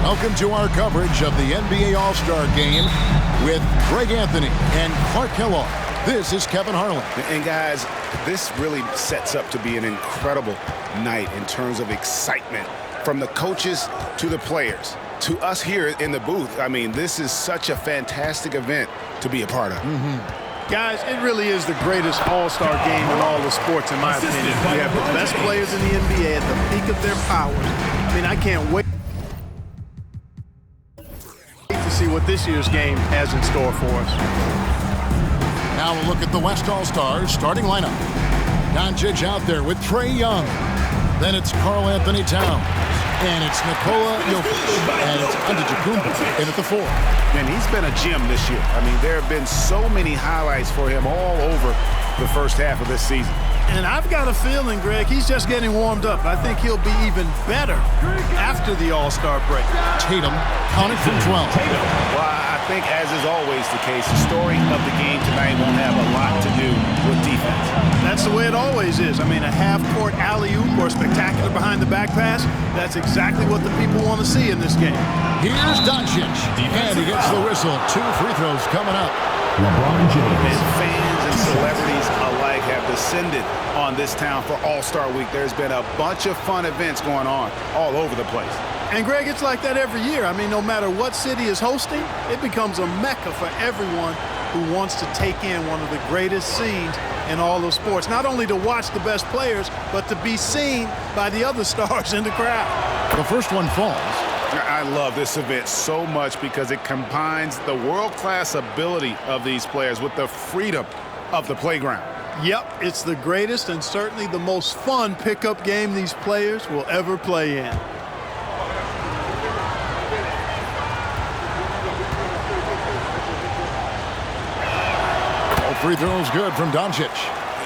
Welcome to our coverage of the NBA All-Star Game with Greg Anthony and Clark Kellogg. This is Kevin Harlan. And guys, this really sets up to be an incredible night in terms of excitement from the coaches to the players to us here in the booth. I mean, this is such a fantastic event to be a part of. Guys, it really is the greatest all-star game in all the sports, in my opinion. We have the best players in the NBA at the peak of their powers. I mean, I can't wait to see what this year's game has in store for us. Now we'll look at the West All-Stars starting lineup. Doncic out there with Trae Young. Then it's Karl Anthony Towns. And it's Nikola Jokic. And it's Antetokounmpo in at the 4. And he's been a gem this year. I mean, there have been so many highlights for him all over the first half of this season. And I've got a feeling, Greg, he's just getting warmed up. I think he'll be even better after the All-Star break. Tatum counted from 12. Well, I think, as is always the case, the story of the game tonight won't have a lot to do with defense. That's the way it always is. I mean, a half-court alley-oop or a spectacular behind-the-back pass, that's exactly what the people want to see in this game. Here's Doncic, and he gets the whistle. 2 free throws coming up. LeBron James. And fans and celebrities alike have descended on this town for All-Star Week. There's been a bunch of fun events going on all over the place. And, Greg, it's like that every year. I mean, no matter what city is hosting, it becomes a mecca for everyone who wants to take in one of the greatest scenes in all of sports. Not only to watch the best players, but to be seen by the other stars in the crowd. The first one falls. I love this event so much because it combines the world-class ability of these players with the freedom of the playground. Yep, it's the greatest and certainly the most fun pickup game these players will ever play in. All free throws good from Doncic.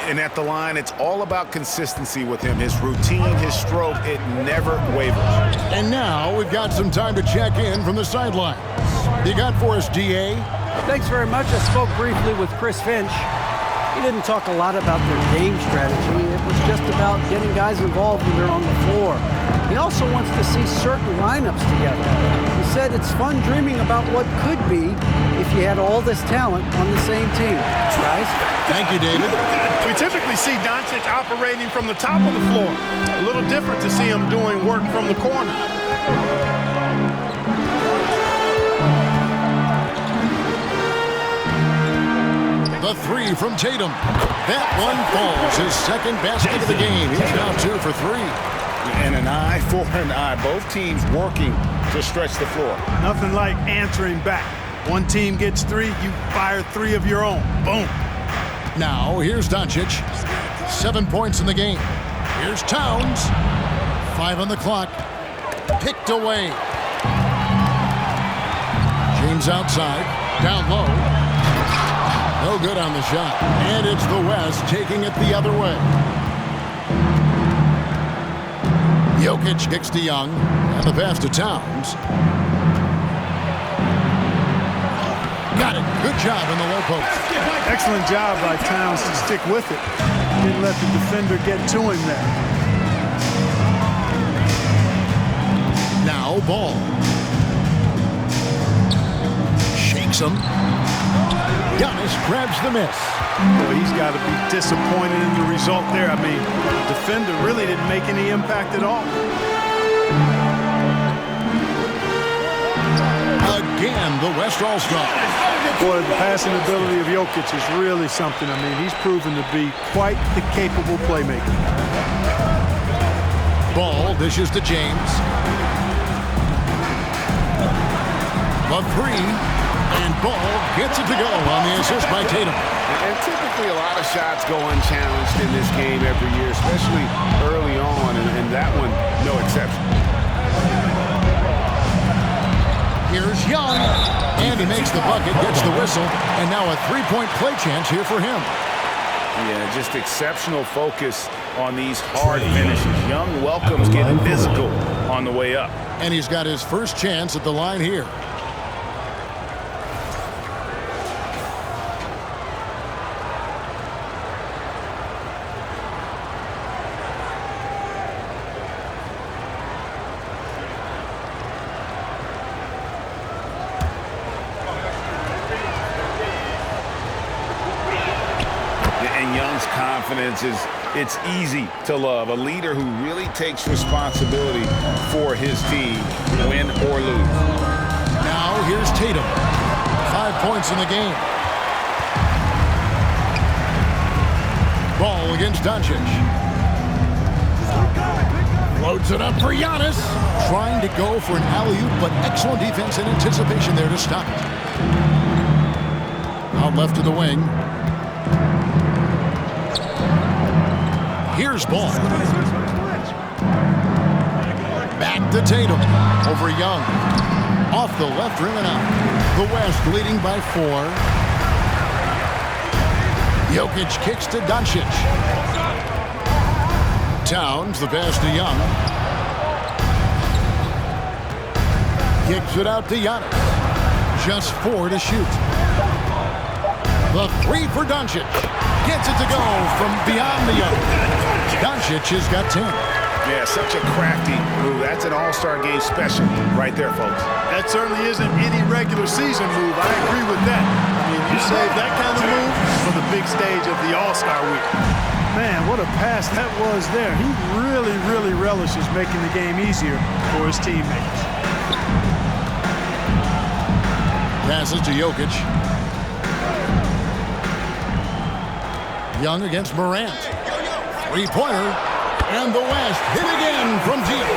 And at the line, it's all about consistency with him. His routine, his stroke, it never wavers. And now we've got some time to check in from the sidelines. You got for us, DA? Thanks very much. I spoke briefly with Chris Finch. He didn't talk a lot about their game strategy. It was just about getting guys involved when they're on the floor. He also wants to see certain lineups together. He said it's fun dreaming about what could be if you had all this talent on the same team. Guys? Thank you, David. We typically see Doncic operating from the top of the floor. A little different to see him doing work from the corner. The 3 from Tatum. That one falls. His second basket of the game. He's now 2 for 3. And an eye for an eye. Both teams working to stretch the floor. Nothing like answering back. One team gets 3, you fire 3 of your own. Boom. Now, here's Doncic. 7 points in the game. Here's Towns. 5 on the clock. Picked away. James outside. Down low. No good on the shot. And it's the West taking it the other way. Jokic kicks to Young. And the pass to Towns. Got it. Good job in the low post. Excellent job by Towns to stick with it. Didn't let the defender get to him there. Now Ball. Shakes him. Giannis grabs the miss. Boy, he's got to be disappointed in the result there. I mean, the defender really didn't make any impact at all. Again, the West All-Star. Boy, the passing ability of Jokic is really something. I mean, he's proven to be quite the capable playmaker. Ball dishes to James. The 3. And Ball gets it to go on the assist by Tatum. And typically a lot of shots go unchallenged in this game every year, especially early on, and that one, no exception. Here's Young, and he makes the bucket, gets the whistle, and now a 3-point play chance here for him. Yeah, just exceptional focus on these hard finishes. Young welcomes getting physical on the way up. And he's got his first chance at the line here. confidence it's easy to love. A leader who really takes responsibility for his team, win or lose. Now here's Tatum. 5 points in the game. Ball against Doncic. Loads it up for Giannis. Trying to go for an alley-oop, but excellent defense and anticipation there to stop it. Out left to the wing. Here's Ball. Back to Tatum. Over Young. Off the left rim and out. The West leading by 4. Jokic kicks to Doncic. Towns, the pass to Young. Kicks it out to Giannis. Just 4 to shoot. The 3 for Doncic. Gets it to go from beyond the arc. Doncic has got 10. Yeah, such a crafty move. That's an all-star game special right there, folks. That certainly isn't any regular season move. I agree with that. I mean, you save that kind of move for the big stage of the All-Star week. Man, what a pass that was there. He really, really relishes making the game easier for his teammates. Passes to Jokic. Young against Morant. Three-pointer. And the West hit again from deep.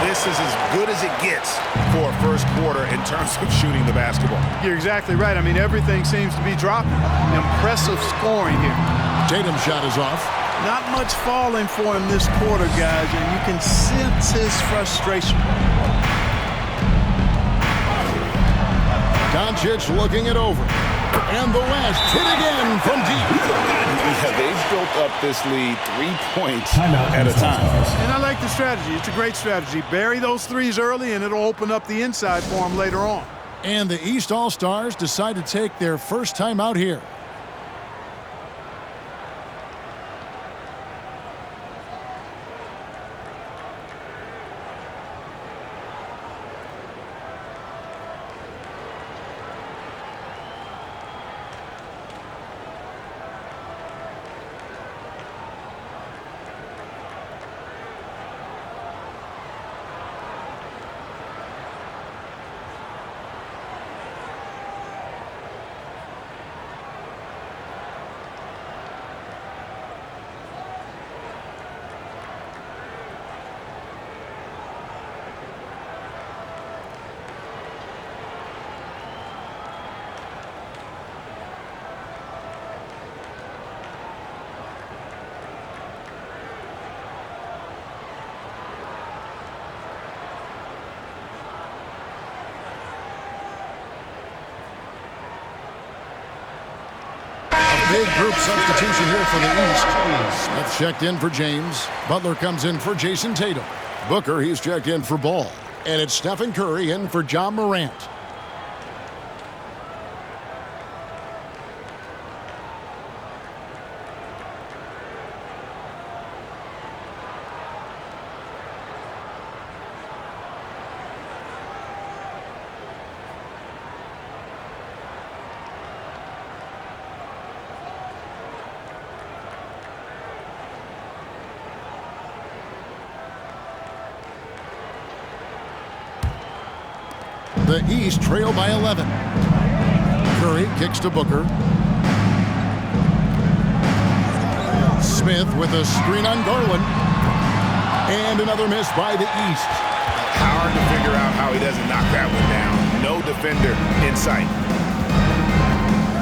This is as good as it gets for a first quarter in terms of shooting the basketball. You're exactly right. I mean, everything seems to be dropping. Impressive scoring here. Tatum's shot is off. Not much falling for him this quarter, guys, and you can sense his frustration. Doncic looking it over. And the West hit again from deep. Yeah, they've built up this lead 3 points at a time. And I like the strategy. It's a great strategy. Bury those threes early, and it'll open up the inside for them later on. And the East All-Stars decide to take their first time out here. Big group substitution here for the East. Smith checked in for James. Butler comes in for Jason Tatum. Booker, he's checked in for Ball. And it's Stephen Curry in for John Morant. The East trail by 11. Curry kicks to Booker. Smith with a screen on Garland. And another miss by the East. Hard to figure out how he doesn't knock that one down. No defender in sight.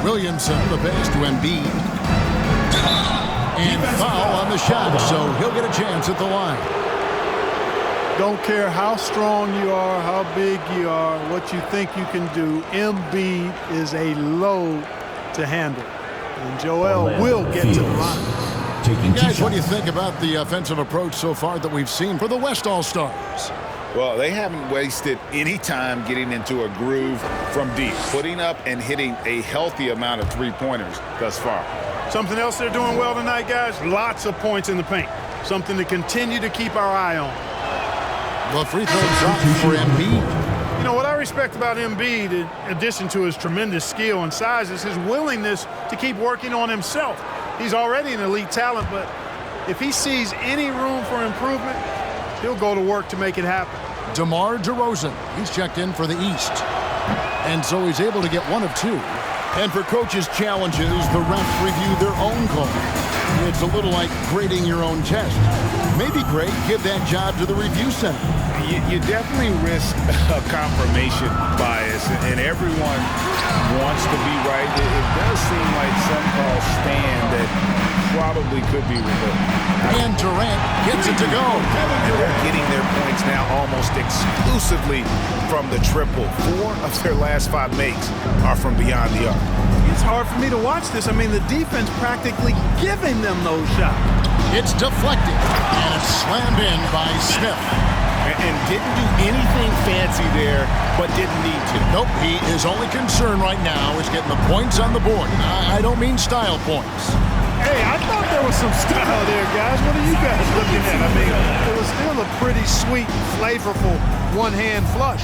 Williamson, the pass to Embiid. And foul on the shot, so he'll get a chance at the line. Don't care how strong you are, how big you are, what you think you can do. Embiid is a load to handle. And Joel will get to the line. Guys, what do you think about the offensive approach so far that we've seen for the West All-Stars? Well, they haven't wasted any time getting into a groove from deep, putting up and hitting a healthy amount of three-pointers thus far. Something else they're doing well tonight, guys, lots of points in the paint. Something to continue to keep our eye on. The free throw drop for Embiid. You know, what I respect about Embiid, in addition to his tremendous skill and size, is his willingness to keep working on himself. He's already an elite talent, but if he sees any room for improvement, he'll go to work to make it happen. DeMar DeRozan, he's checked in for the East. And so he's able to get 1 of 2. And for coaches' challenges, the refs review their own call. It's a little like grading your own test. Maybe grade, give that job to the review center. You definitely risk a confirmation bias, and everyone wants to be right. It does seem like some calls stand that probably could be reversed. And Durant gets it to go. And they're getting their points now almost exclusively from the triple. 4 of their last 5 makes are from beyond the arc. It's hard for me to watch this. I mean, the defense practically giving them those shots. It's deflected, and it's slammed in by Smith. And didn't do anything fancy there, but didn't need to. Nope, his only concern right now is getting the points on the board. I don't mean style points. Hey, I thought there was some style there, guys. What are you guys looking at? I mean, it was still a pretty sweet, flavorful one-hand flush.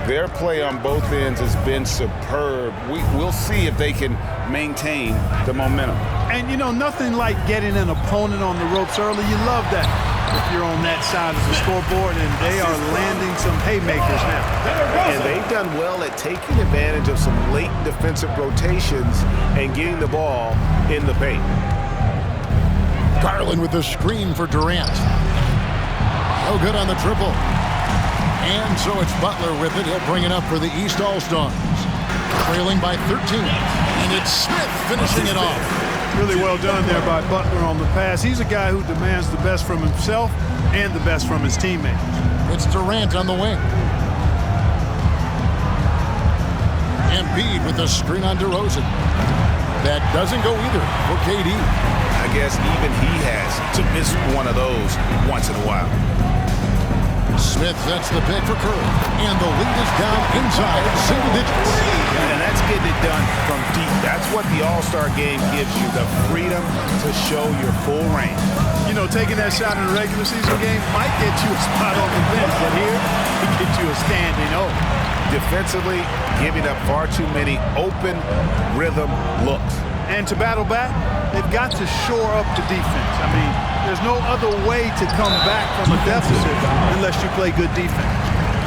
Their play on both ends has been superb. We'll see if they can maintain the momentum. And, you know, nothing like getting an opponent on the ropes early. You love that if you're on that side of the scoreboard, and they are landing some haymakers now. And they've done well at taking advantage of some late defensive rotations and getting the ball in the paint. Garland with the screen for Durant. No good on the triple. And so it's Butler with it. He'll bring it up for the East All-Stars. Trailing by 13. And it's Smith finishing it off. Really well done there by Butler on the pass. He's a guy who demands the best from himself and the best from his teammates. It's Durant on the wing. Embiid with the screen on DeRozan. That doesn't go either for KD. I guess even he has to miss one of those once in a while. Smith sets the pick for Curry. And the lead is down inside single digits. And that's getting it done from deep. That's what the All-Star game gives you, the freedom to show your full range. You know, taking that shot in a regular season game might get you a spot on the bench, but here, it gets you a standing O. Defensively, giving up far too many open rhythm looks. And to battle back, they've got to shore up the defense. I mean, there's no other way to come back from a deficit unless you play good defense.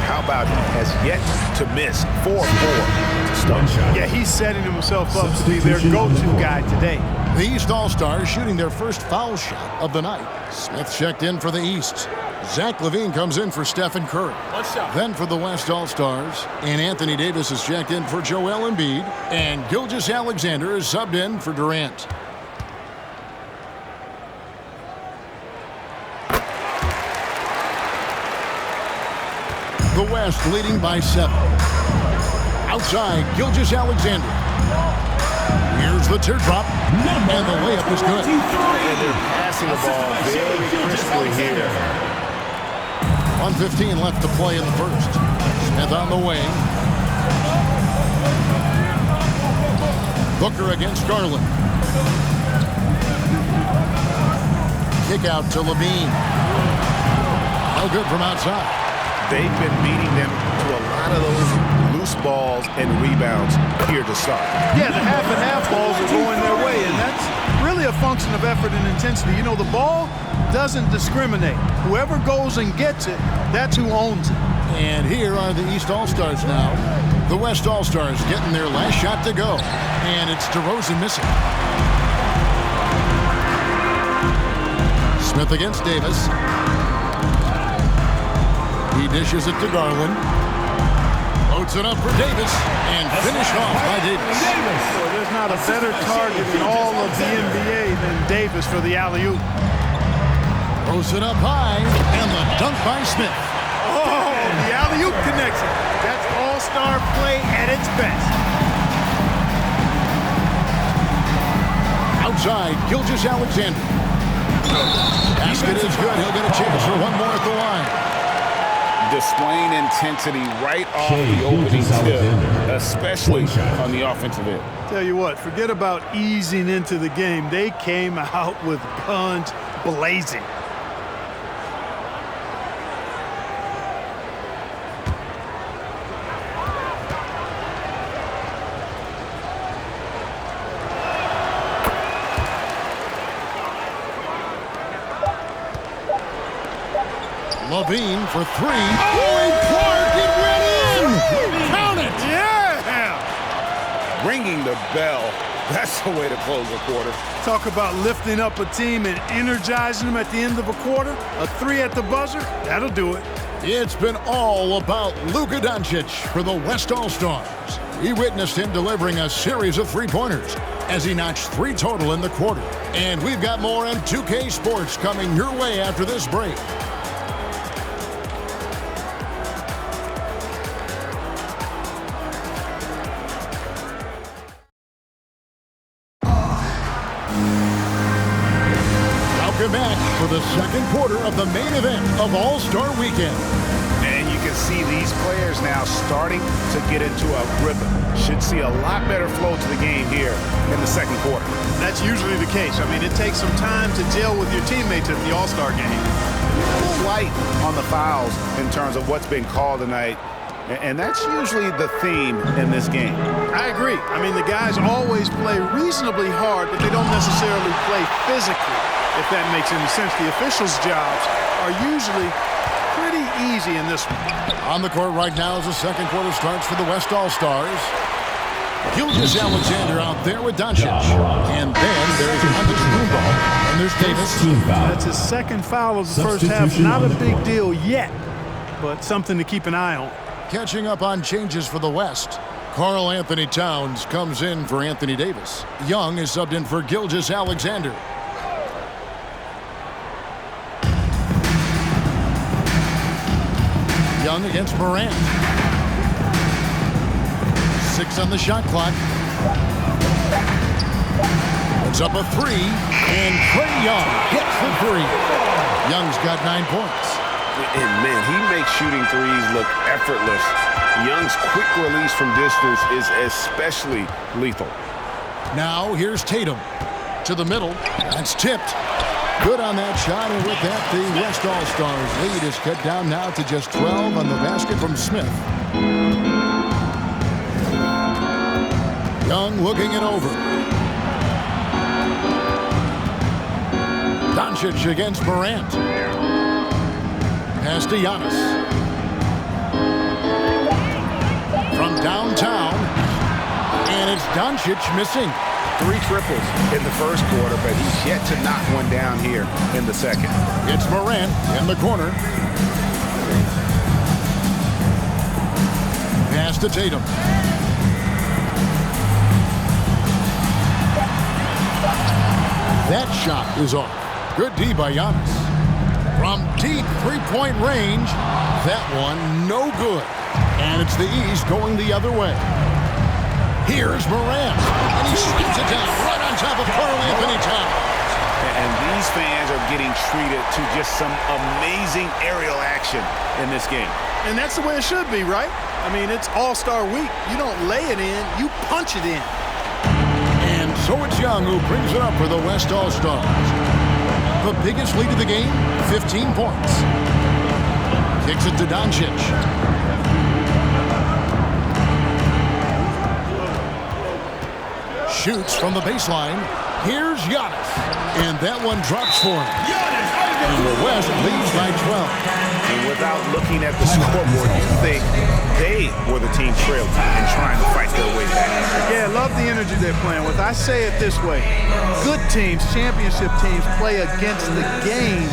How about he has yet to miss 4-4 to start? Yeah, he's setting himself up to be their go-to guy today. The East All-Stars shooting their first foul shot of the night. Smith checked in for the East. Zach LaVine comes in for Stephen Curry. Then for the West All-Stars, and Anthony Davis is checked in for Joel Embiid, and Gilgeous-Alexander is subbed in for Durant. The West leading by 7. Outside, Gilgeous-Alexander. Here's the teardrop, and the layup is good. And they're passing the ball very crisply here. 1:15 left to play in the first. Smith on the wing. Booker against Garland. Kick out to LaVine. No good from outside. They've been beating them to a lot of those loose balls and rebounds here to start. Yeah, the half-and-half balls are going their way, and that's really a function of effort and intensity. You know, the ball doesn't discriminate. Whoever goes and gets it, that's who owns it. And here are the East All-Stars now. The West All-Stars getting their last shot to go. And it's DeRozan missing. Smith against Davis. He dishes it to Garland. Loads it up for Davis. And finished off by Davis. Well, there's not a better target in all of the NBA than Davis for the alley-oop. Throws it up high. And the dunk by Smith. Oh, the alley-oop connection. That's all-star play at its best. Outside, Gilgeous-Alexander. Basket is good. He'll get a chance for one more at the line. Displaying intensity right off the opening tip, especially on the offensive end. Tell you what, forget about easing into the game. They came out with guns blazing. LaVine for three. Oh, Clark, it went in! Count it! Yeah! Ringing the bell. That's the way to close a quarter. Talk about lifting up a team and energizing them at the end of a quarter. A three at the buzzer, that'll do it. It's been all about Luka Doncic for the West All-Stars. He witnessed him delivering a series of three-pointers as he notched 3 total in the quarter. And we've got more M2K Sports coming your way after this break. Welcome back for the second quarter of the main event of All-Star Weekend. And you can see these players now starting to get into a rhythm. Should see a lot better flow to the game here in the second quarter. That's usually the case. I mean, it takes some time to gel with your teammates at the All-Star game. Light on the fouls in terms of what's been called tonight. And that's usually the theme in this game. I agree. I mean, the guys always play reasonably hard, but they don't necessarily play physically, if that makes any sense. The officials' jobs are usually pretty easy in this one. On the court right now as the second quarter starts for the West All-Stars. Gilgeous-Alexander out there with Doncic. And then there's and there's Davis. That's his second foul of the first half. Not a big deal yet, but something to keep an eye on. Catching up on changes for the West. Karl Anthony Towns comes in for Anthony Davis. Young is subbed in for Gilgeous-Alexander. Young against Morant. 6 on the shot clock. Puts up a 3, and Trae Young hits the 3. Young's got 9 points. And, man, he makes shooting threes look effortless. Young's quick release from distance is especially lethal. Now here's Tatum to the middle. That's tipped. Good on that shot, and with that, the West All-Stars lead is cut down now to just 12 on the basket from Smith. Young looking it over. Doncic against Morant. Pass to Giannis. From downtown, and it's Doncic missing. 3 triples in the first quarter, but he's yet to knock one down here in the second. It's Morant in the corner. Pass to Tatum. That shot is off. Good D by Giannis. From deep three-point range, that one no good. And it's the East going the other way. Here's Morant, and he swings it down right on top of Karl Anthony Towns. And these fans are getting treated to just some amazing aerial action in this game. And that's the way it should be, right? I mean, it's All-Star Week. You don't lay it in, you punch it in. And so it's Young who brings it up for the West All-Stars. The biggest lead of the game, 15 points. Kicks it to Doncic. Shoots from the baseline. Here's Giannis. And that one drops for him. And the West leads by 12. And without looking at the scoreboard, you think they were the team trailing and trying to fight their way back. Yeah, love the energy they're playing with. I say it this way. Good teams, championship teams, play against the game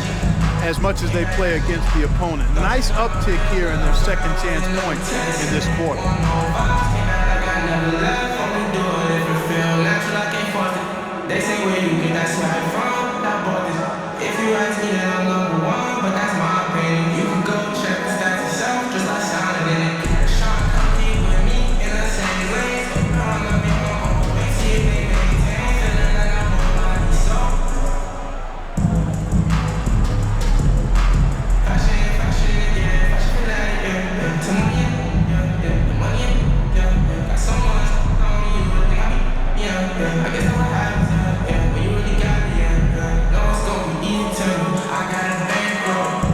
as much as they play against the opponent. Nice uptick here in their second chance points in this quarter. They say where you get that swag from, that bought this. If you ask me, then I'm number one, but that's my opinion. You can go check the stats yourself, just like signing in it. Shot compete with me in the same way. I'm gonna make my own way, see if they maintain, feeling like I'm nobody, so. Fashion, yeah, fashion fanatic, yeah. To money, yeah, the money, yeah. Got so much, I don't need you to think I be, yeah. I guess that's what happens. When you really got it, yeah, know it's gonna be easy to I got a bankroll.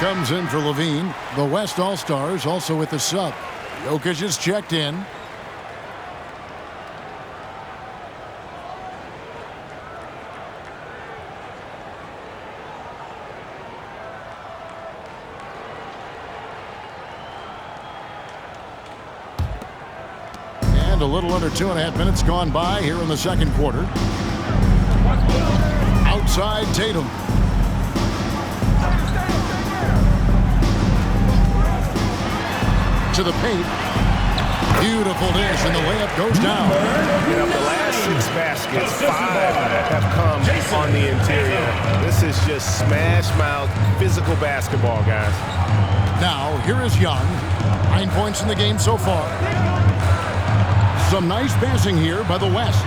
comes in for Levine. The West All-Stars also with the sub. Jokic is checked in. And a little under 2.5 minutes gone by here in the second quarter. Outside Tatum. To the paint. Beautiful dish, and the layup goes down. And of the last 6 baskets, 5 have come on the interior. This is just smash-mouth, physical basketball, guys. Now, here is Young. 9 points in the game so far. Some nice passing here by the West.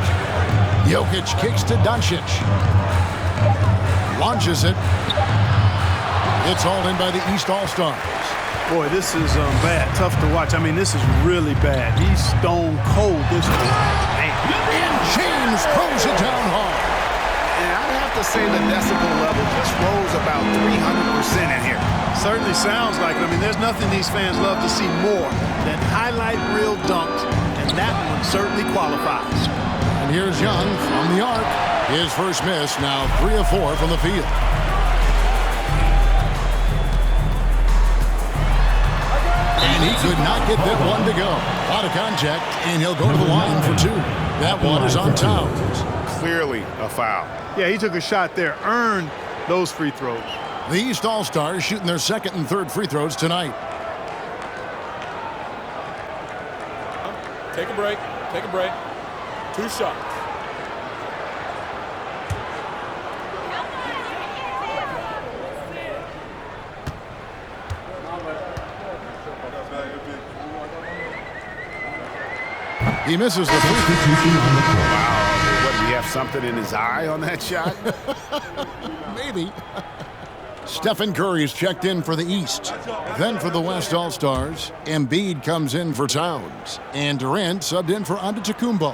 Jokic kicks to Doncic. Launches it. It's hauled in by the East All-Stars. Boy, this is bad. Tough to watch. I mean, this is really bad. He's stone cold this one. Man. And James throws it down hard. And I'd have to say the decibel level just rose about 300% in here. Certainly sounds like it. I mean, there's nothing these fans love to see more than highlight reel dunks, and that one certainly qualifies. And here's Young from the arc. His first miss, now 3 of 4 from the field. And he could not get that one to go. Out of contact, and he'll go to the line for 2. That one is on Towns. Clearly a foul. Yeah, he took a shot there, earned those free throws. The East All-Stars shooting their second and third free throws tonight. Take a break. Take a break. 2 shots. He misses the free throw. Wow. What, did he have something in his eye on that shot? Maybe. Stephen Curry is checked in for the East. Then for the West All-Stars, Embiid comes in for Towns. And Durant subbed in for Antetokounmpo.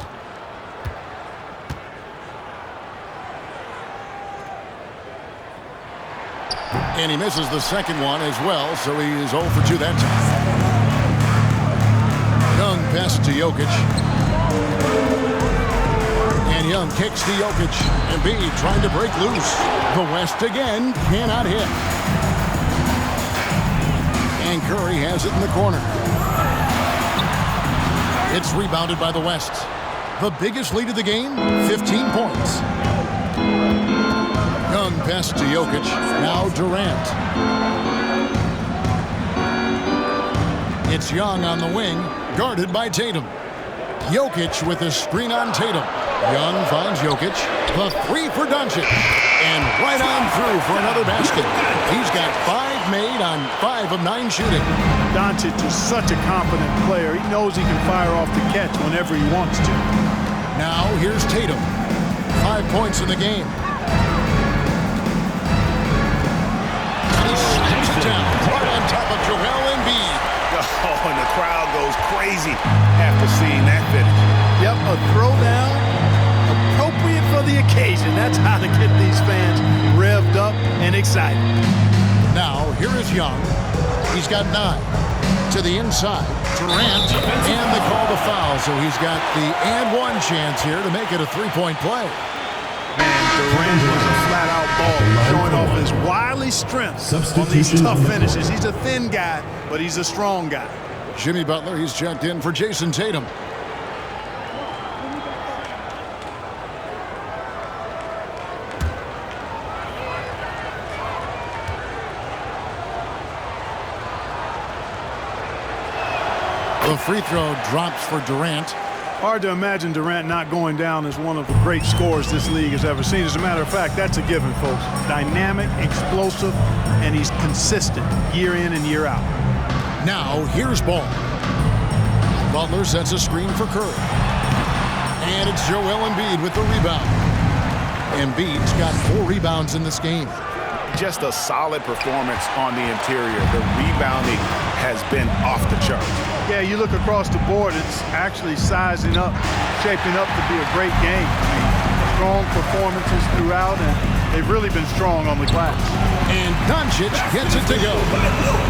And he misses the second one as well, so he is 0 for 2 that time. Young pass to Jokic. And Young kicks to Jokic. Embiid trying to break loose. The West again cannot hit. And Curry has it in the corner. It's rebounded by the West. The biggest lead of the game, 15 points. Young pass to Jokic. Now Durant. It's Young on the wing, guarded by Tatum. Jokic with a screen on Tatum. Young finds Jokic. The 3 for Doncic. And right on through for another basket. He's got 5 made on 5 of 9 shooting. Doncic is such a confident player. He knows he can fire off the catch whenever he wants to. Now here's Tatum. 5 points in the game. And he slaps it down right on top of Joel Embiid. Oh, and the crowd goes crazy after seeing that finish. Yep, a throwdown appropriate for the occasion. That's how to get these fans revved up and excited. Now, here is Young. He's got 9. To the inside, Durant, and they call the foul, so he's got the and one chance here to make it a 3-point play. Man, Durant was a flat-out ball, showing off his wily strength on these tough finishes. He's a thin guy, but he's a strong guy. Jimmy Butler, he's checked in for Jason Tatum. The free throw drops for Durant. Hard to imagine Durant not going down as one of the great scorers this league has ever seen. As a matter of fact, that's a given, folks. Dynamic, explosive, and he's consistent year in and year out. Now, here's Ball. Butler sets a screen for Curry. And it's Joel Embiid with the rebound. Embiid's got 4 rebounds in this game. Just a solid performance on the interior. The rebounding has been off the chart. Yeah, you look across the board, it's actually shaping up to be a great game. I mean, strong performances throughout, and They've really been strong on the glass. And Doncic gets it to go.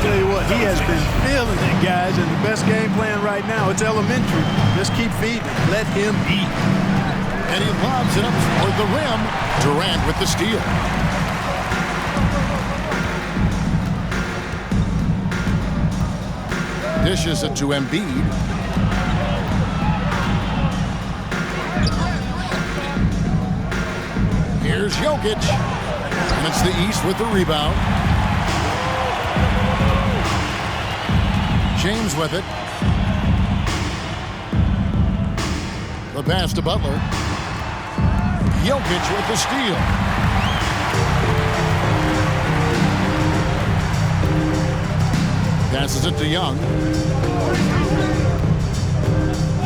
Tell you what, he has been feeling it, guys, and the best game plan right now, it's elementary. Just keep feeding him. Let him eat. And he lobs it up toward the rim. Durant with the steal. Dishes it to Embiid. Here's Jokic. And it's the East with the rebound. James with it. The pass to Butler. Jokic with the steal. Passes it to Young.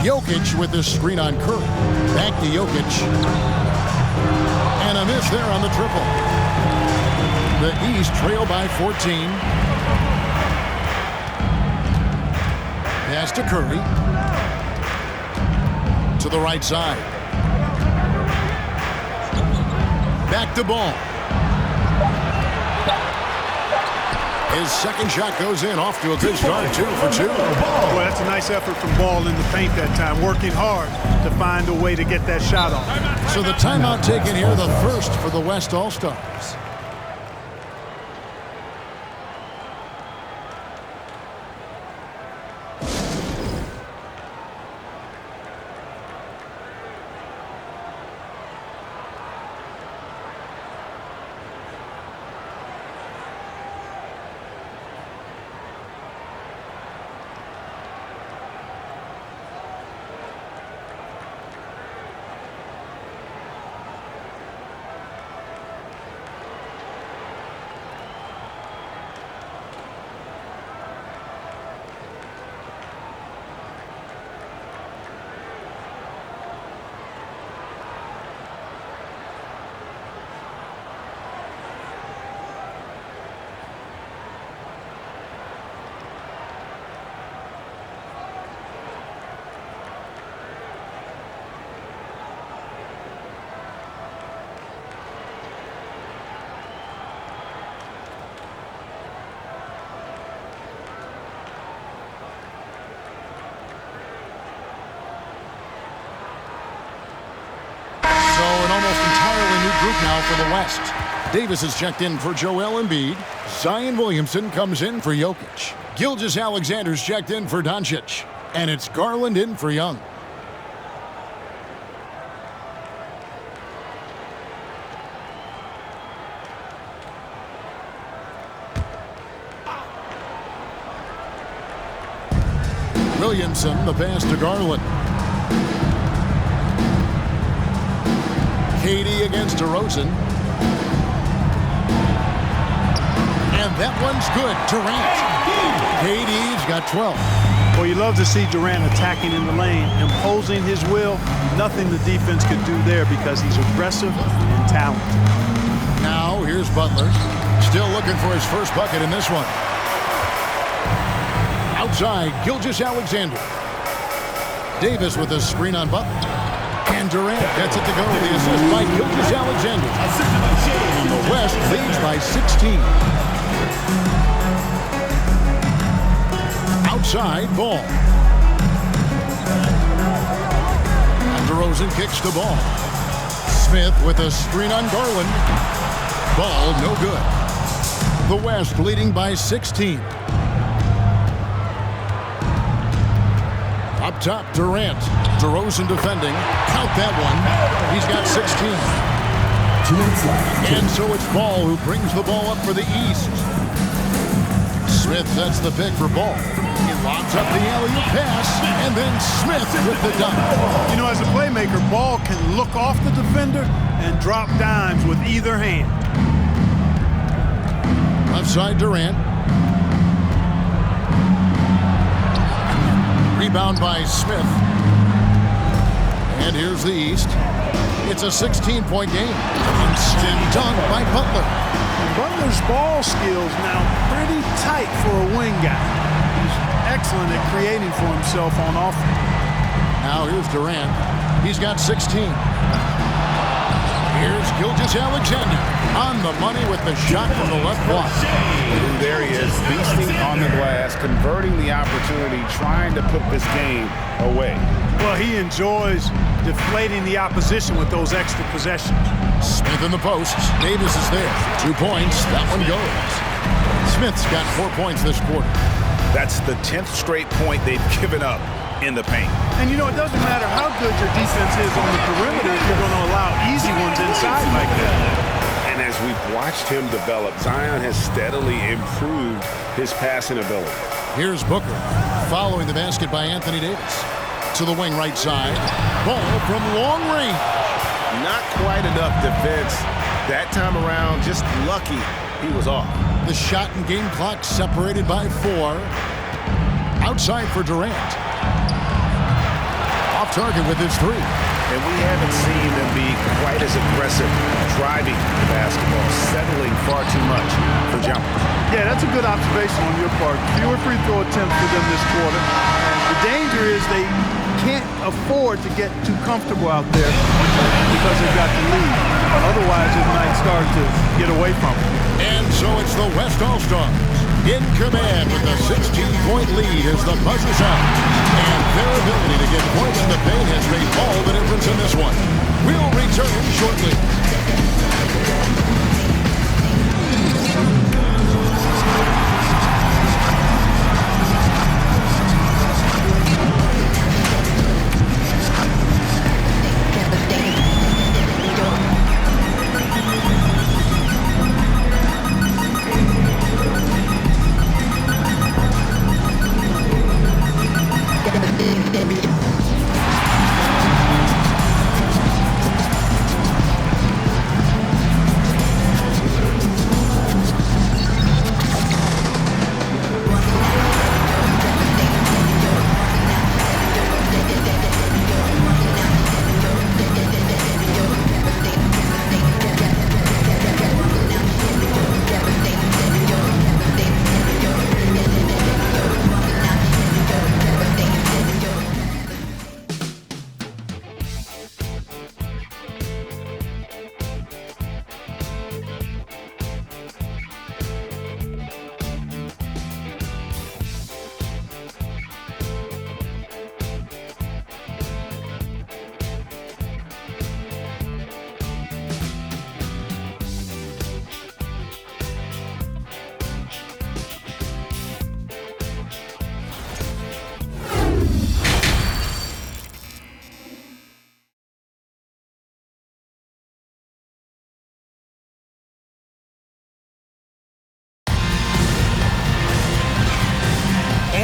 Jokic with the screen on Curry. Back to Jokic. And a miss there on the triple. The East trail by 14. Pass to Curry. To the right side. Back to Ball. His second shot goes in, off to a good start, 2 for 2. Boy, that's a nice effort from Ball in the paint that time, working hard to find a way to get that shot off. So the timeout taken here, the first for the West All-Stars. Now for the West. Davis is checked in for Joel Embiid. Zion Williamson comes in for Jokic. Gilgeous-Alexander's checked in for Doncic. And it's Garland in for Young. Williamson, the pass to Garland. KD against DeRozan. And that one's good. Durant. KD's got 12. Well, you love to see Durant attacking in the lane, imposing his will. Nothing the defense could do there because he's aggressive and talented. Now, here's Butler. Still looking for his first bucket in this one. Outside, Gilgeous-Alexander. Davis with a screen on Butler. And Durant gets it to go. The assist by Gilgeous-Alexander. The West leads by 16. Outside, Ball. And DeRozan kicks the ball. Smith with a screen on Garland. Ball no good. The West leading by 16. Up top, Durant. DeRozan defending. Count that one. He's got 16. And so it's Ball who brings the ball up for the East. Smith sets the pick for Ball. He lobs up the alley-oop pass, and then Smith with the dunk. You know, as a playmaker, Ball can look off the defender and drop dimes with either hand. Left side, Durant. Rebound by Smith. And here's the East. It's a 16-point game. Instant dunk by Butler. And Butler's ball skills now pretty tight for a wing guy. He's excellent at creating for himself on offense. Now here's Durant. He's got 16. Here's Gilgeous-Alexander on the money with the shot from the left block. And there he is, beasting on the glass, converting the opportunity, trying to put this game away. Well, he enjoys deflating the opposition with those extra possessions. Smith in the post. Davis is there. 2 points. That one goes. Smith's got 4 points this quarter. That's the 10th straight point they've given up in the paint. And you know, it doesn't matter how good your defense is on the perimeter if you're going to allow easy ones inside like that. And as we've watched him develop, Zion has steadily improved his passing ability. Here's Booker following the basket by Anthony Davis. To the wing right side. Ball from long range. Not quite enough defense that time around. Just lucky he was off. The shot and game clock separated by 4. Outside for Durant. Off target with his 3. And we haven't seen them be quite as aggressive driving the basketball, settling far too much for jumpers. Yeah, that's a good observation on your part. Fewer free throw attempts for them this quarter. And the danger is they can't afford to get too comfortable out there because they've got the lead. Otherwise, it might start to get away from them. And so it's the West All-Stars in command with a 16-point lead as the buzzer sounds. And their ability to get points in the paint has made all the difference in this one. We'll return shortly.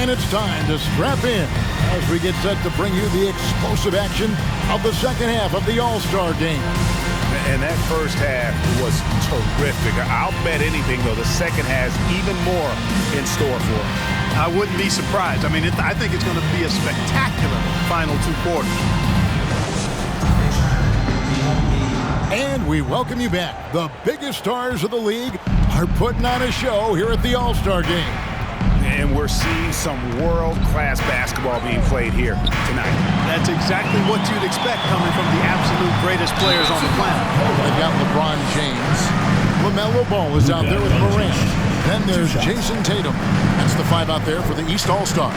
And it's time to strap in as we get set to bring you the explosive action of the second half of the All-Star game. And that first half was terrific. I'll bet anything, though, the second has even more in store for it. I wouldn't be surprised. I mean, I think it's going to be a spectacular final 2 quarters. And we welcome you back. The biggest stars of the league are putting on a show here at the All-Star game. And we're seeing some world-class basketball being played here tonight. That's exactly what you'd expect coming from the absolute greatest players on the planet. They've got LeBron James. LaMelo Ball is out there with Morant. Then there's Jason Tatum. That's the 5 out there for the East All-Stars.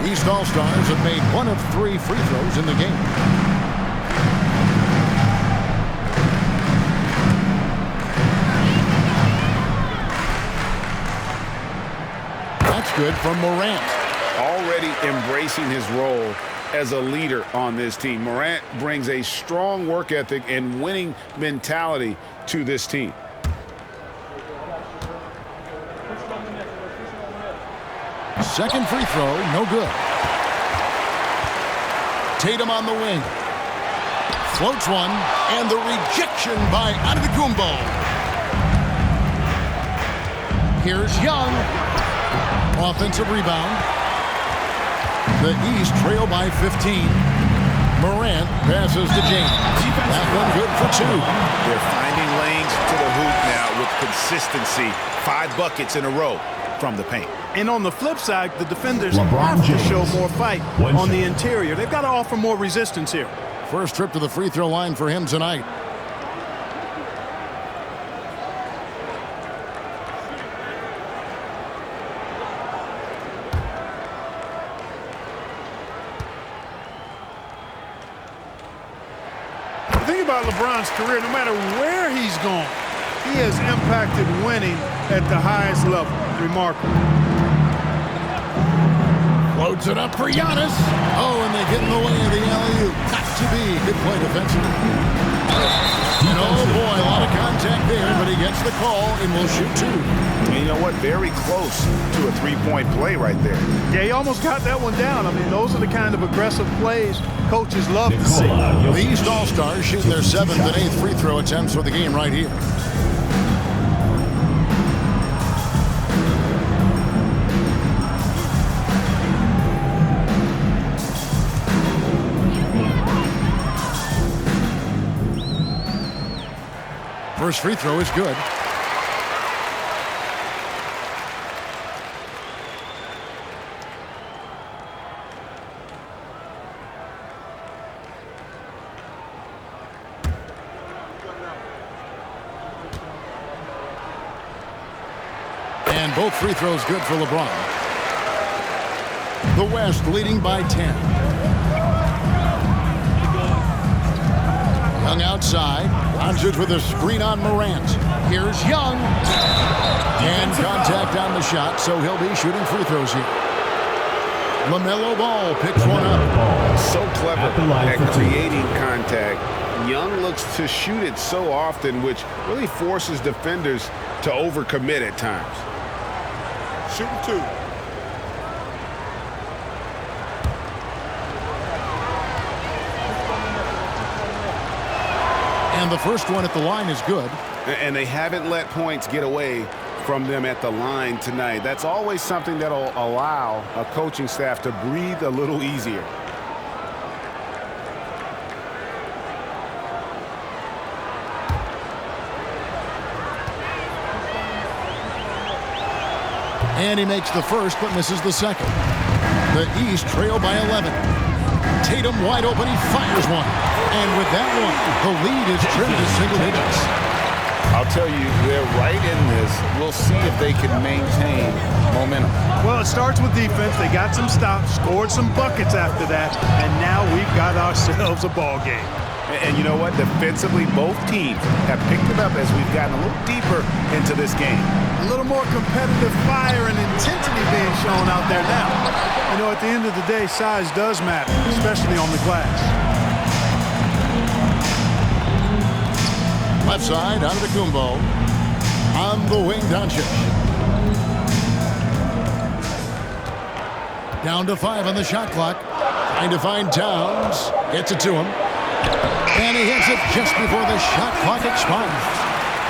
The East All-Stars have made 1 of 3 free throws in the game. Good from Morant. Already embracing his role as a leader on this team. Morant brings a strong work ethic and winning mentality to this team. Second free throw, no good. Tatum on the wing. Floats one, and the rejection by Antetokounmpo. Here's Young. Offensive rebound. The East trail by 15. Morant passes to James. That one good for 2. They're finding lanes to the hoop now with consistency. 5 buckets in a row from the paint. And on the flip side, the defenders have to show more fight on the interior. They've got to offer more resistance here. First trip to the free throw line for him tonight. about LeBron's career, no matter where he's gone, he has impacted winning at the highest level. Remarkable. Loads it up for Giannis. Oh, and they get in the way of the alley-oop. Got to be. Good play defensively. And oh boy, a lot of contact there, but he gets the call and will shoot two. And you know what? Very close to a three-point play right there. Yeah, he almost got that one down. I mean, those are the kind of aggressive plays coaches love to see. The East All-Stars shooting their 7th and 8th free throw attempts for the game right here. First free throw is good. And both free throws good for LeBron. The West leading by 10. Young outside. Doncic with a screen on Morant. Here's Young. And contact on the shot, so he'll be shooting free throws here. LaMelo Ball picks one up. So clever at creating contact. Young looks to shoot it so often, which really forces defenders to overcommit at times. Shooting two. And the first one at the line is good. And they haven't let points get away from them at the line tonight. That's always something that'll allow a coaching staff to breathe a little easier. And he makes the first but misses the second. The East trail by 11. Tatum wide open, he fires one. And with that one, the lead is trimmed to single digits. I'll tell you, they're right in this. We'll see if they can maintain momentum. Well, it starts with defense. They got some stops, scored some buckets after that, and now we've got ourselves a ball game. And you know what? Defensively, both teams have picked it up as we've gotten a little deeper into this game. A little more competitive fire and intensity being shown out there now. You know, at the end of the day, size does matter, especially on the glass. Left side, Antetokounmpo. On the wing, Doncic. Down to 5 on the shot clock. Trying to find Towns. Gets it to him. And he hits it just before the shot clock expires.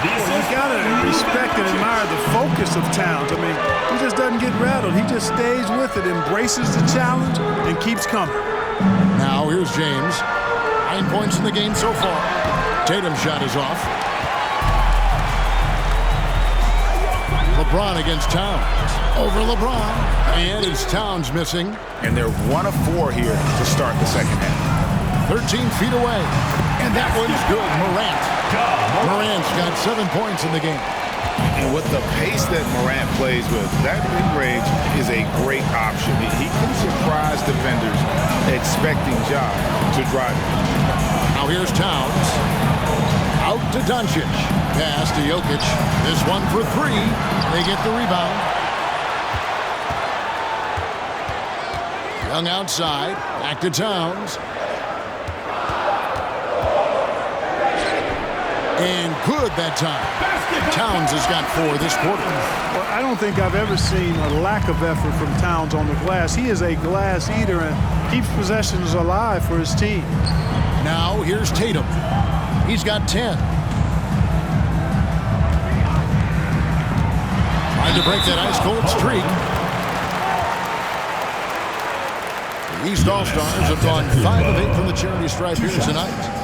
Well, you got to respect and admire the focus of Towns. I mean, he just doesn't get rattled. He just stays with it, embraces the challenge, and keeps coming. Now here's James. 9 points in the game so far. Tatum's shot is off. LeBron against Towns. Over LeBron. And it's Towns missing. And they're 1 of 4 here to start the second half. 13 feet away. And that one's good. Morant's got 7 points in the game. And with the pace that Morant plays with, that mid-range is a great option. He can surprise defenders expecting Ja to drive it. Now here's Towns. Out to Doncic. Pass to Jokic. This one for 3. They get the rebound. Young outside. Back to Towns. And good that time. Towns has got 4 this quarter. Well, I don't think I've ever seen a lack of effort from Towns on the glass. He is a glass eater and keeps possessions alive for his team. Now here's Tatum. He's got 10. Trying to break that ice-cold streak. The East All-Stars have gone 5 of 8 from the charity stripe here tonight.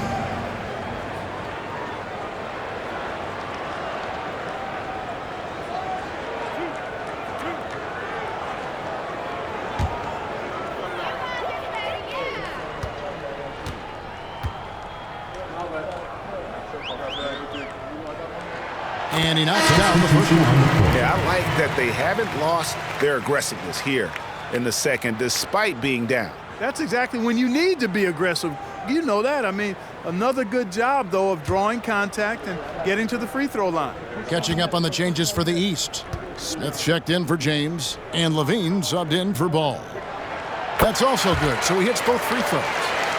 And he knocks down the first one. Yeah, I like that they haven't lost their aggressiveness here in the second, despite being down. That's exactly when you need to be aggressive. You know that. I mean, another good job, though, of drawing contact and getting to the free throw line. Catching up on the changes for the East. Smith checked in for James, and Levine subbed in for Ball. That's also good, so he hits both free throws.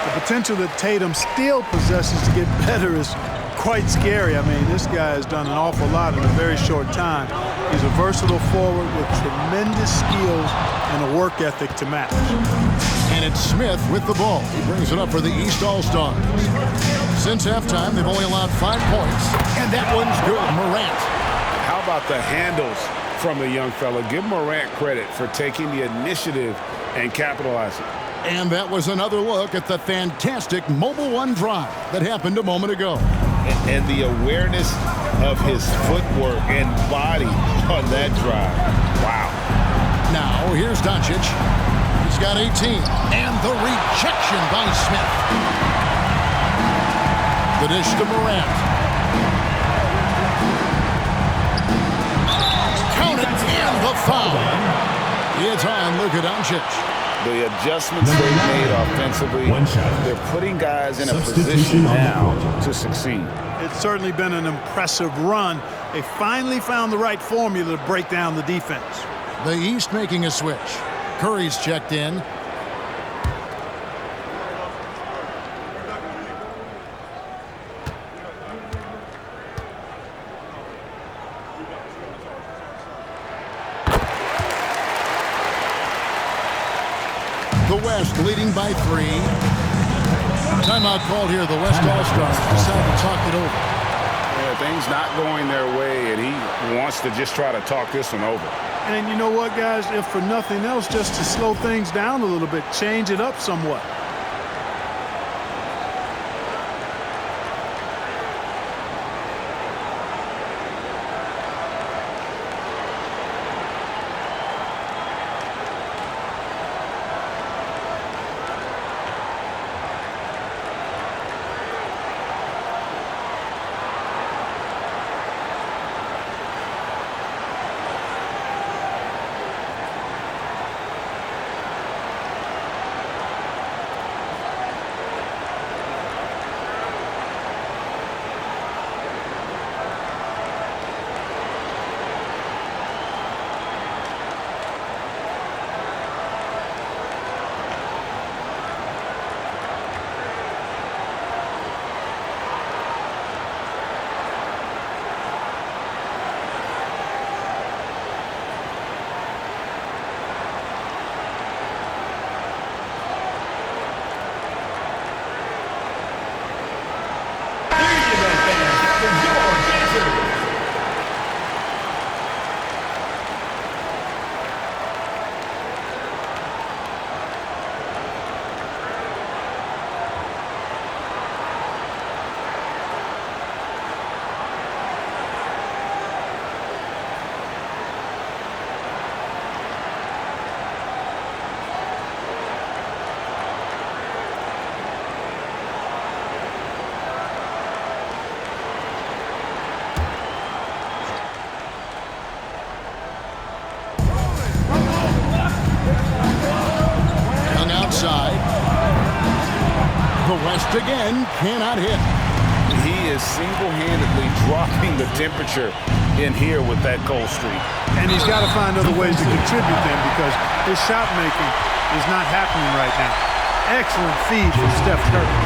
The potential that Tatum still possesses to get better is quite scary. I mean, this guy has done an awful lot in a very short time. He's a versatile forward with tremendous skills and a work ethic to match. And it's Smith with the ball. He brings it up for the East All-Stars. Since halftime, they've only allowed 5 points, and that one's good. Morant. How about the handles from the young fella? Give Morant credit for taking the initiative and capitalizing. And that was another look at the fantastic Mobile One drive that happened a moment ago. And the awareness of his footwork and body on that drive. Wow. Now, here's Doncic. He's got 18. And the rejection by Smith. The dish to Morant. Count it, and the foul. It's on Luka Doncic. The adjustments they've made offensively, they're putting guys in a position now to succeed. It's certainly been an impressive run. They finally found the right formula to break down the defense. The East making a switch. Curry's checked in. The West leading by 3. Timeout called here. The West All-Stars decided to talk it over. Yeah, things not going their way, and he wants to just try to talk this one over. And you know what, guys? If for nothing else, just to slow things down a little bit, change it up somewhat. West again cannot hit. He is single-handedly dropping the temperature in here with that cold streak. And he's got to find other ways to contribute then, because his shot making is not happening right now. Excellent feed from Steph Curry.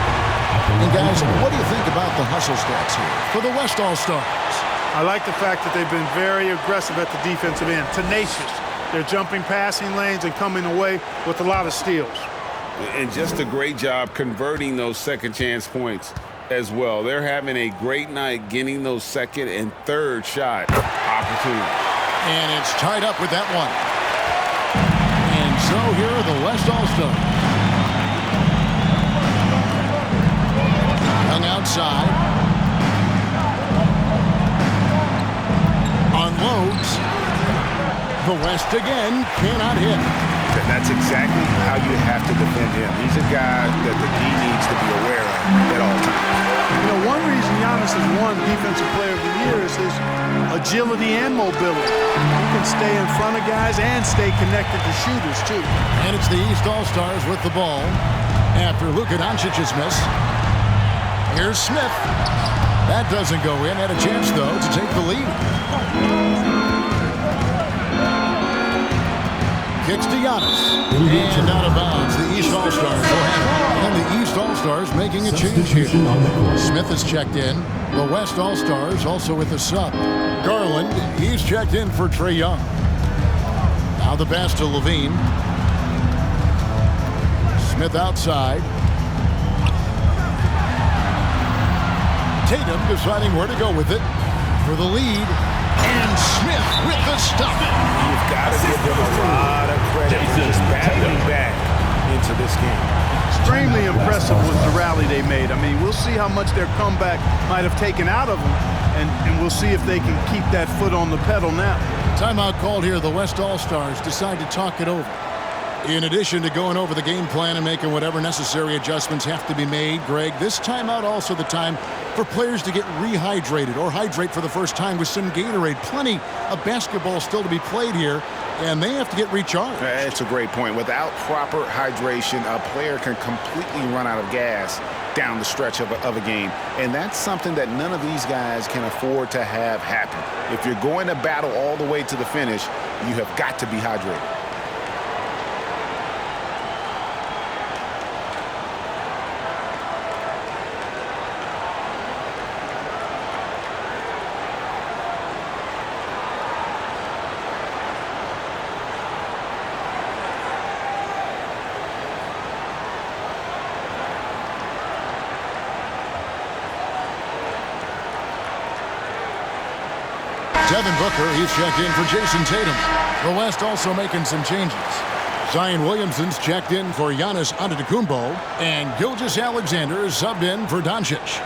And guys, what do you think about the hustle stats here for the West All-Stars? I like the fact that they've been very aggressive at the defensive end, tenacious. They're jumping passing lanes and coming away with a lot of steals. And just a great job converting those second chance points as well. They're having a great night getting those second and third shot opportunities. And it's tied up with that one. And so here are the West All-Stars. Young outside. Unloads. The West again cannot hit. That's exactly how you have to defend him. He's a guy that the D needs to be aware of at all times. You know, one reason Giannis has won Defensive Player of the Year is his agility and mobility. He can stay in front of guys and stay connected to shooters, too. And it's the East All-Stars with the ball. after Luka Doncic's miss. Here's Smith. That doesn't go in. Had a chance, though, to take the lead. Kicks to Giannis. And out of bounds. The East All-Stars will have it. And the East All-Stars making a change here. Smith is checked in. The West All-Stars also with a sub. Garland, he's checked in for Trae Young. Now the pass to Levine. Smith outside. Tatum deciding where to go with it for the lead. And Smith with the stop. You've got to give them a lot of credit for just battling back into this game. Extremely impressive was the rally they made. I mean, we'll see how much their comeback might have taken out of them, and we'll see if they can keep that foot on the pedal now. Timeout called here. The West All-Stars decide to talk it over. In addition to going over the game plan and making whatever necessary adjustments have to be made, Greg, this timeout also the time for players to get rehydrated or hydrate for the first time with some Gatorade. Plenty of basketball still to be played here, and they have to get recharged. That's a great point. Without proper hydration, a player can completely run out of gas down the stretch of a game, and that's something that none of these guys can afford to have happen. If you're going to battle all the way to the finish, you have got to be hydrated. Devin Booker, he's checked in for Jason Tatum. The West also making some changes. Zion Williamson's checked in for Giannis Antetokounmpo, and Gilgeous-Alexander is subbed in for Doncic.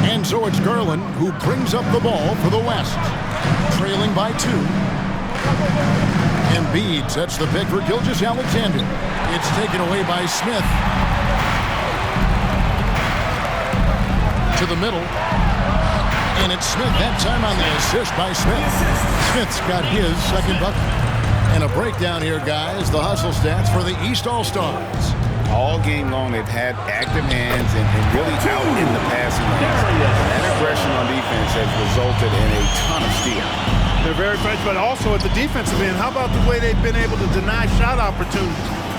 And so it's Garland who brings up the ball for the West, trailing by 2. Embiid sets the pick for Gilgeous-Alexander. It's taken away by Smith. To the middle. And it's Smith that time on the assist by Smith. Smith's got his second bucket. And a breakdown here, guys. The hustle stats for the East All-Stars. All game long, they've had active hands and really out in the passing lanes. That aggression on defense has resulted in a ton of steals. They're very fresh, but also at the defensive end, how about the way they've been able to deny shot opportunities?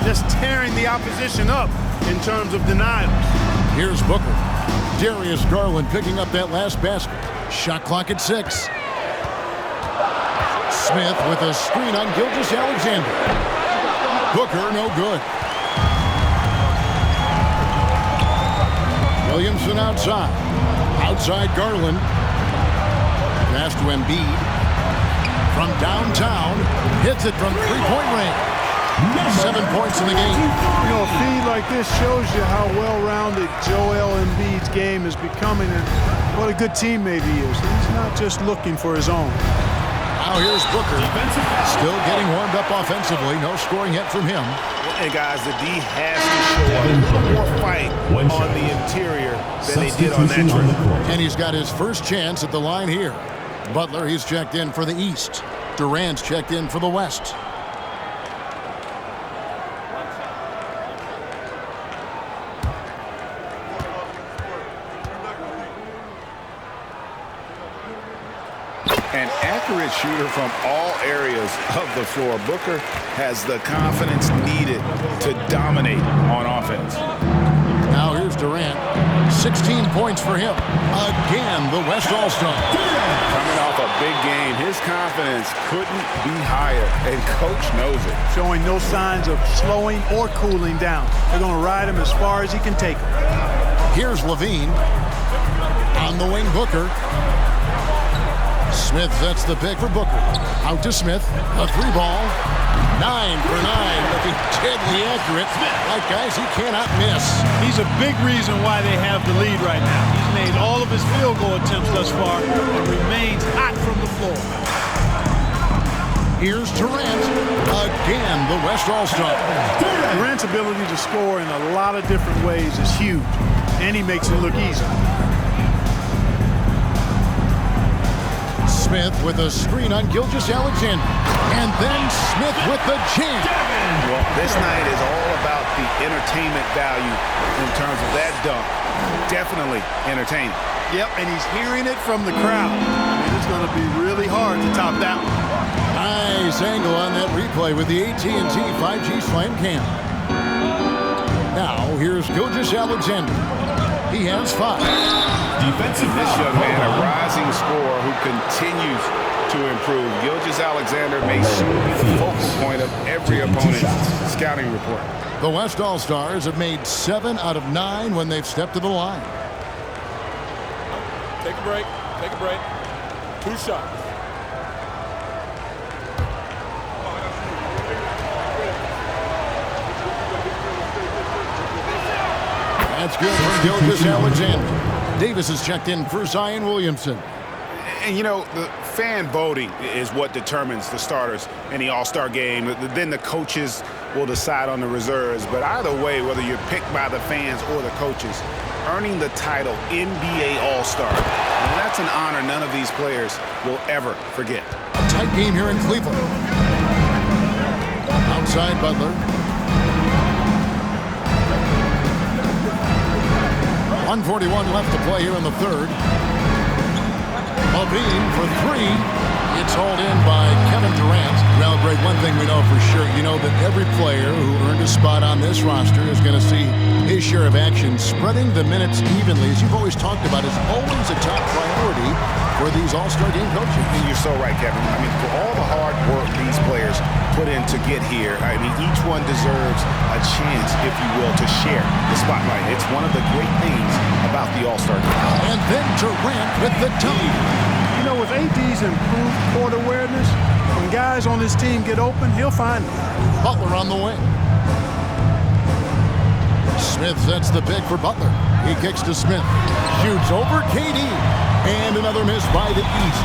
Just tearing the opposition up in terms of denials. Here's Booker. Darius Garland picking up that last basket. Shot clock at 6. Smith with a screen on Gilgeous-Alexander. Booker, no good. Williamson outside. Outside Garland. Pass to Embiid. From downtown, hits it from three-point range. 7 points in the game. You know, a feed like this shows you how well-rounded Joel Embiid's game is becoming and what a good teammate he is. He's not just looking for his own. Now here's Booker. Still getting warmed up offensively. No scoring yet from him. And guys, the D has to show a little more fight on the interior than they did on that trip. And he's got his first chance at the line here. Butler, he's checked in for the East. Durant's checked in for the West. An accurate shooter from all areas of the floor. Booker has the confidence needed to dominate on offense. Now here's Durant. 16 points for him. Again, the West All-Star. Coming off a big game, his confidence couldn't be higher, and Coach knows it. Showing no signs of slowing or cooling down. They're going to ride him as far as he can take him. Here's Levine. On the wing, Booker. Smith sets the pick for Booker. Out to Smith. A 3-ball. 9 for 9. Looking deadly accurate. Like, guys, he cannot miss. He's a big reason why they have the lead right now. He's made all of his field goal attempts thus far and remains hot from the floor. Here's Durant. Again, the West All-Star. Durant's ability to score in a lot of different ways is huge, and he makes it look easy. Smith with a screen on Gilgeous-Alexander. And then Smith with the jam. Well, this night is all about the entertainment value in terms of that dunk. Definitely entertaining. Yep, and he's hearing it from the crowd. And it's going to be really hard to top that one. Nice angle on that replay with the AT&T 5G Slam Cam. Now, here's Gilgeous-Alexander. He has 5. Defensive. This young man, a rising scorer who continues to improve. Gilgeous-Alexander may soon be the focal point of every opponent's scouting report. The West All-Stars have made 7 out of 9 when they've stepped to the line. Take a break. Take a break. 2 shots. That's good from Gilgeous-Alexander. Davis has checked in for Zion Williamson. And, you know, the fan voting is what determines the starters in the All-Star game. Then the coaches will decide on the reserves. But either way, whether you're picked by the fans or the coaches, earning the title NBA All-Star, that's an honor none of these players will ever forget. A tight game here in Cleveland. Outside Butler. 1:41 left to play here in the third. LaVine for 3. It's hauled in by Kevin Durant. Well, Greg, one thing we know for sure, you know that every player who earned a spot on this roster is going to see his share of action. Spreading the minutes evenly, as you've always talked about, is always a top priority for these All-Star game coaches. And you're so right, Kevin. I mean, for all the hard work these players put in to get here, I mean, each one deserves a chance, if you will, to share the spotlight. It's one of the great things about the All-Star game. And then Durant with the dunk. You know, with AD's improved court awareness, when guys on his team get open, he'll find them. Butler on the wing. Smith sets the pick for Butler. He kicks to Smith. Shoots over KD. And another miss by the East.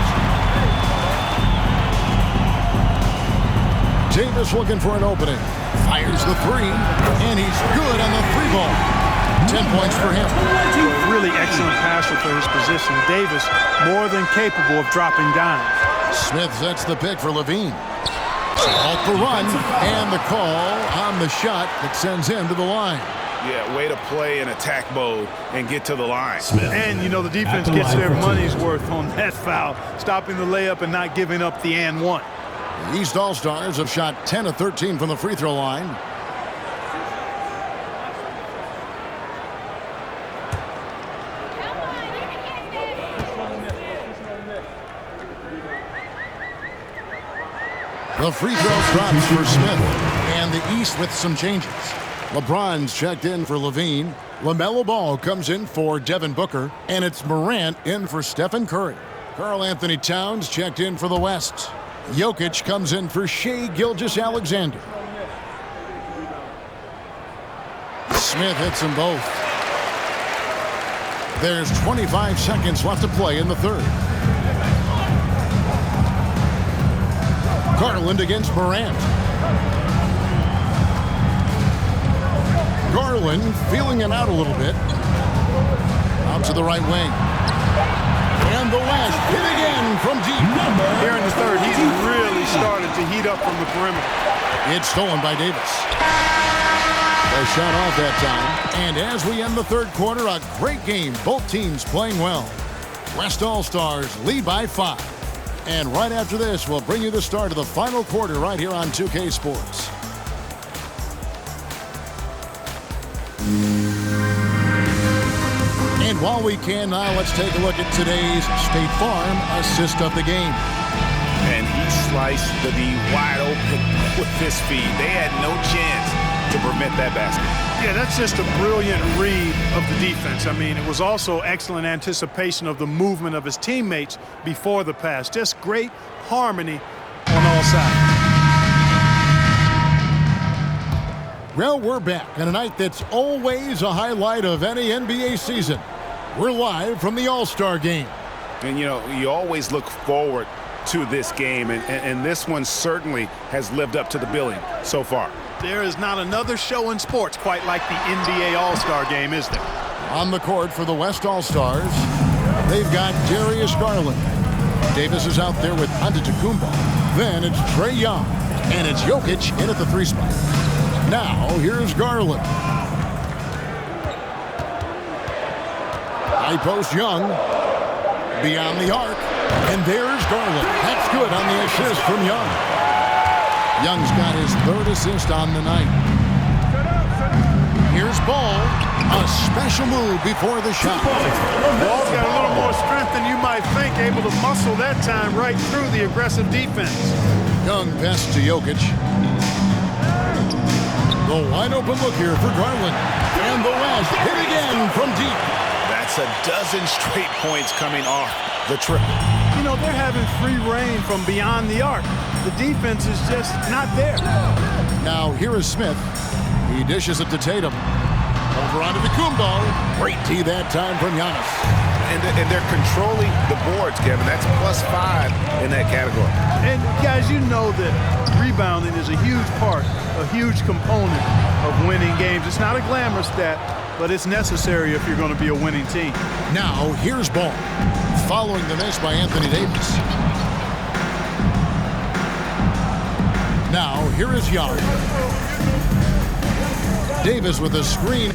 Davis looking for an opening. Fires the 3. And he's good on the 3-ball. 10 points for him. Really excellent passer for his position. Davis more than capable of dropping dimes. Smith sets the pick for LaVine. Off the run. And the call on the shot that sends him to the line. Yeah, way to play in attack mode and get to the line. And, you know, the defense gets their money's worth on that foul, stopping the layup and not giving up the and one. The East All-Stars have shot 10 of 13 from the free throw line. The free throw drops for Smith, and the East with some changes. LeBron's checked in for LaVine. LaMelo Ball comes in for Devin Booker, and it's Morant in for Stephen Curry. Karl-Anthony Towns checked in for the West. Jokic comes in for Shai Gilgeous-Alexander. Smith hits them both. There's 25 seconds left to play in the third. Garland against Morant. Garland feeling him out a little bit. Out to the right wing. And the West hit again from deep. Here in the third, he's really started to heat up from the perimeter. It's stolen by Davis. A shot off that time. And as we end the third quarter, a great game. Both teams playing well. West All-Stars lead by 5. And right after this, we'll bring you the start of the final quarter right here on 2K Sports. And while we can now, let's take a look at today's State Farm assist of the game. And he sliced the D wide open with this feed. They had no chance to prevent that basket. Yeah, that's just a brilliant read of the defense. I mean, it was also excellent anticipation of the movement of his teammates before the pass. Just great harmony on all sides. Well, we're back on a night that's always a highlight of any NBA season. We're live from the All-Star game. And, you know, you always look forward to this game, and this one certainly has lived up to the billing so far. There is not another show in sports quite like the NBA All-Star game, is there? On the court for the West All-Stars, they've got Darius Garland, Davis is out there with Antetokounmpo. Then it's Trae Young. And it's Jokic in at the 3 spot. Now, here's Garland. High post Young. Beyond the arc. And there's Garland. That's good on the assist from Young. Young's got his 3rd assist on the night. Here's Ball. A special move before the shot. Ball's got a little more strength than you might think, able to muscle that time right through the aggressive defense. Young pass to Jokic. The wide open look here for Garland. And the last hit again from deep. That's a dozen straight points coming off the triple. You know, they're having free reign from beyond the arc. The defense is just not there. Now here is Smith. He dishes it to Tatum. Over onto the Kumbo. Great D that time from Giannis. And they're controlling the boards, Kevin. That's +5 in that category. And guys, you know that rebounding is a huge part, a huge component of winning games. It's not a glamour stat, but it's necessary if you're going to be a winning team. Now here's Ball. Following the miss by Anthony Davis. Now here is Young. Davis with a screen.